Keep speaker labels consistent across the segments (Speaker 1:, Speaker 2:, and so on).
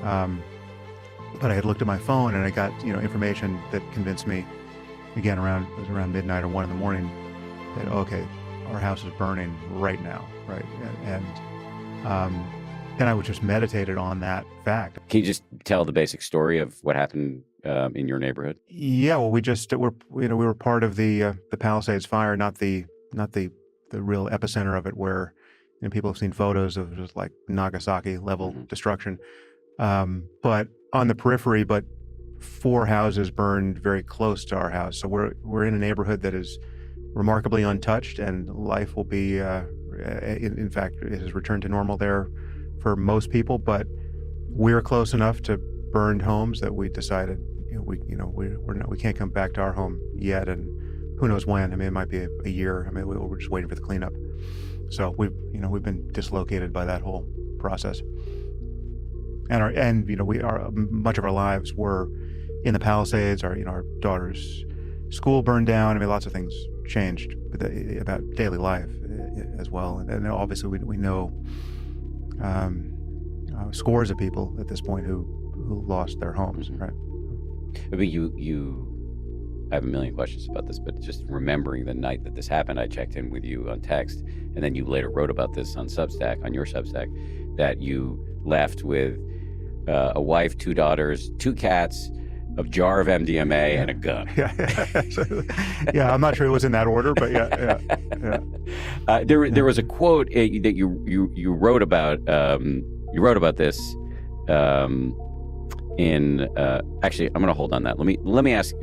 Speaker 1: But I had looked at my phone and I got, information that convinced me, again, it was around midnight or 1 a.m, that, okay, our house is burning right now, right? And then I was just meditated on that fact.
Speaker 2: Can you just tell the basic story of what happened in your neighborhood?
Speaker 1: Yeah, well, we were part of the Palisades fire, not the real epicenter of it, where people have seen photos of just like Nagasaki level destruction. But on the periphery, but 4 houses burned very close to our house. So we're in a neighborhood that is remarkably untouched, and life will be, in fact, it has returned to normal there for most people. But we're close enough to burned homes that we decided, we can't come back to our home yet, and who knows when. I mean, it might be a year. I mean, we're just waiting for the cleanup. So we've been dislocated by that whole process. And much of our lives were in the Palisades. Our daughter's school burned down. I mean, lots of things changed about daily life as well. And obviously we know scores of people at this point who lost their homes, right?
Speaker 2: I mean, I have a million questions about this, but just remembering the night that this happened, I checked in with you on text, and then you later wrote about this on Substack, on your Substack, that you left with a wife, 2 daughters, 2 cats, a jar of MDMA, and a gun.
Speaker 1: Yeah, I'm not sure it was in that order, but yeah.
Speaker 2: There was a quote that you wrote about. You wrote about this in. Actually, I'm going to hold on that. Let me ask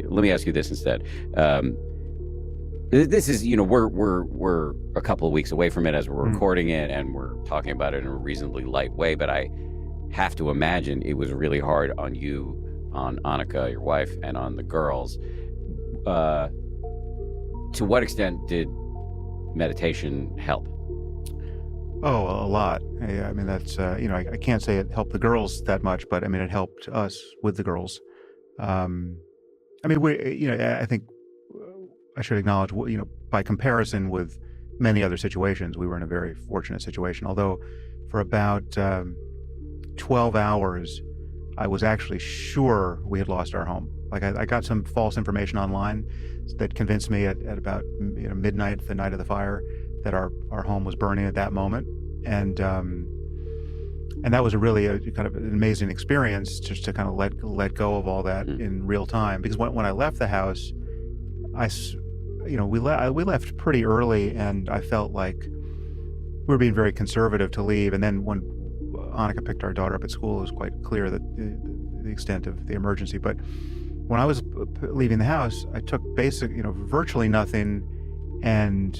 Speaker 2: you this instead. This is, we're a couple of weeks away from it as we're recording it, and we're talking about it in a reasonably light way. But I have to imagine it was really hard on you, on Annika, your wife, and on the girls. To what extent did meditation help?
Speaker 1: Oh, a lot. I mean, that's, I can't say it helped the girls that much, but I mean, it helped us with the girls. I mean, I think I should acknowledge, by comparison with many other situations, we were in a very fortunate situation. Although for about 12 hours, I was actually sure we had lost our home. Like I got some false information online that convinced me at about midnight, the night of the fire, that our home was burning at that moment, and that was a kind of an amazing experience, just to kind of let go of all that in real time. Because when I left the house, we left pretty early, and I felt like we were being very conservative to leave. And then when Annika picked our daughter up at school, it was quite clear that the extent of the emergency. But when I was leaving the house, I took virtually nothing, and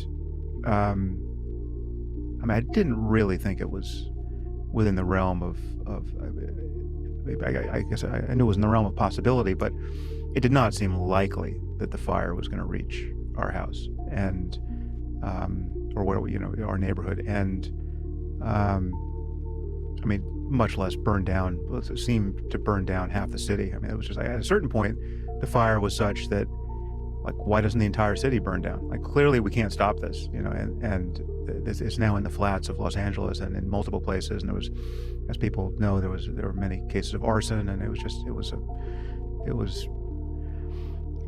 Speaker 1: I mean, I didn't really think it was within the realm of I guess I knew it was in the realm of possibility, but it did not seem likely that the fire was going to reach our house and or where our neighborhood, and I mean, much less burn down. It seemed to burn down half the city. I mean, it was just at a certain point, the fire was such that, like, why doesn't the entire city burn down? Like, clearly we can't stop this, and it's now in the flats of Los Angeles and in multiple places. And there was, as people know, there were many cases of arson, and it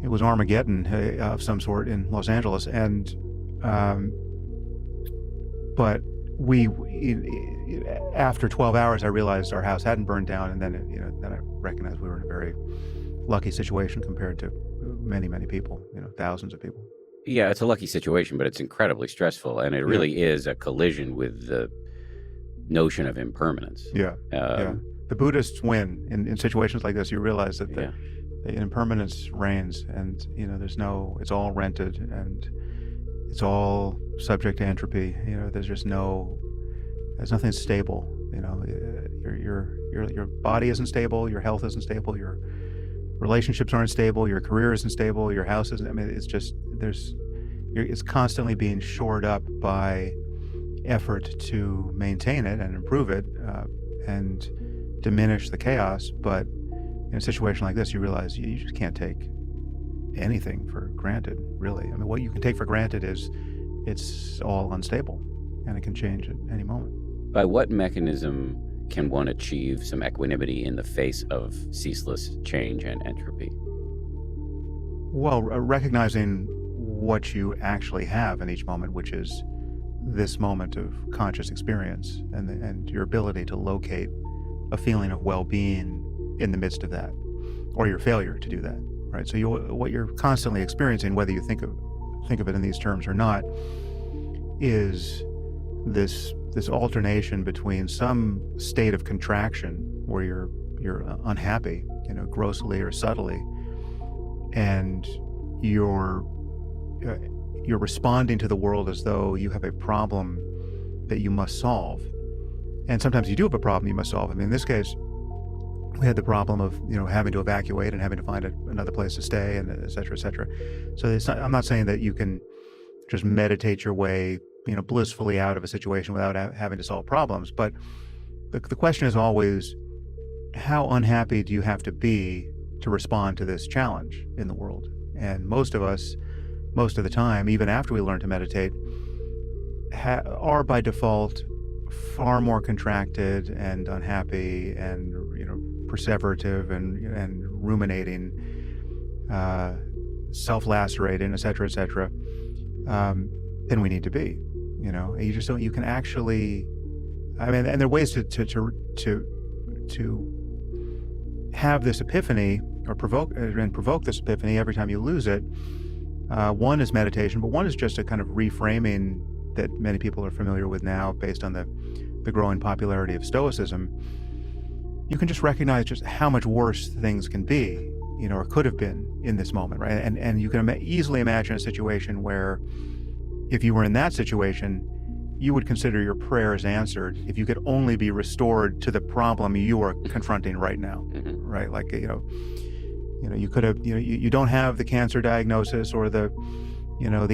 Speaker 1: was Armageddon of some sort in Los Angeles. And but after 12 hours, I realized our house hadn't burned down, and then I recognized we were in a very lucky situation compared to many, many people, thousands of people.
Speaker 2: Yeah, it's a lucky situation, but it's incredibly stressful, and it really is a collision with the notion of impermanence.
Speaker 1: Yeah. The Buddhists win in situations like this. You realize that the impermanence reigns, and it's all rented, and it's all subject to entropy. There's nothing stable. Your body isn't stable, your health isn't stable, your relationships aren't stable, your career isn't stable, your house isn't. I mean, it's just it's constantly being shored up by effort to maintain it and improve it and diminish the chaos. But in a situation like this, you realize you just can't take anything for granted, really. I mean, what you can take for granted is it's all unstable, and it can change at any moment.
Speaker 2: By what mechanism can one achieve some equanimity in the face of ceaseless change and entropy?
Speaker 1: Well, recognizing what you actually have in each moment, which is this moment of conscious experience, and your ability to locate a feeling of well-being in the midst of that, or your failure to do that, right? So what you're constantly experiencing, whether you think of it in these terms or not, is this alternation between some state of contraction where you're unhappy, grossly or subtly, and you're responding to the world as though you have a problem that you must solve. And sometimes you do have a problem you must solve. I mean, in this case, we had the problem of having to evacuate and having to find another place to stay, and et cetera, et cetera. So I'm not saying that you can just meditate your way blissfully out of a situation without having to solve problems. But the question is always, how unhappy do you have to be to respond to this challenge in the world? And most of us, most of the time, even after we learn to meditate, are by default far more contracted and unhappy and perseverative and ruminating, self-lacerating, et cetera, than we need to be. You just don't. You can actually, I mean, and there are ways to have this epiphany or provoke this epiphany every time you lose it. One is meditation, but one is just a kind of reframing that many people are familiar with now based on the growing popularity of Stoicism. You can just recognize just how much worse things can be, or could have been in this moment, right? And you can easily imagine a situation where, if you were in that situation, you would consider your prayers answered if you could only be restored to the problem you are confronting right now, right? Like, you could have, you don't have the cancer diagnosis or the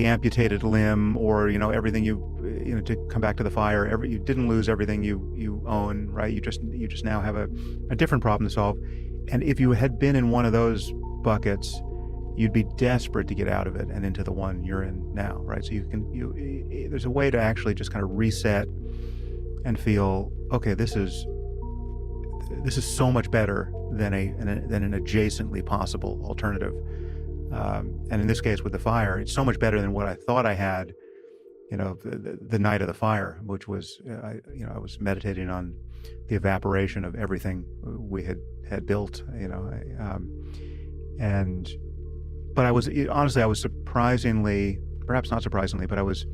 Speaker 1: amputated limb or, everything to come back to the fire. You didn't lose everything you own, right? You just now have a different problem to solve. And if you had been in one of those buckets, you'd be desperate to get out of it and into the one you're in now, right? So there's a way to actually just kind of reset and feel, okay, this is so much better than an adjacently possible alternative. And in this case with the fire, it's so much better than what I thought I had, the night of the fire, which was, I was meditating on the evaporation of everything we had built, but I was honestly, I was surprisingly, perhaps not surprisingly, but I was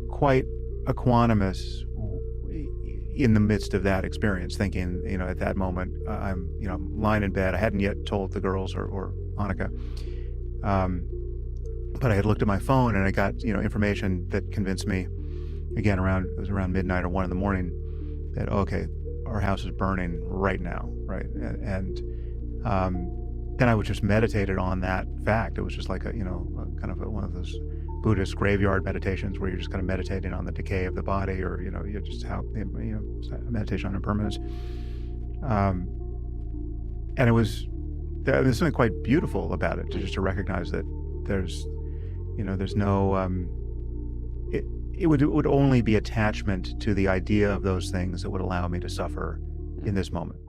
Speaker 1: quite equanimous in the midst of that experience, thinking, at that moment, I'm lying in bed. I hadn't yet told the girls or Annika, but I had looked at my phone and I got information that convinced me, again, it was around midnight or 1 a.m, that okay, our house is burning right now, right? And then I was just meditated on that fact. It was just like one of those Buddhist graveyard meditations where you're just kind of meditating on the decay of the body, or you're just meditation on impermanence. And there's something quite beautiful about it, to recognize that there's no it would only be attachment to the idea of those things that would allow me to suffer in this moment.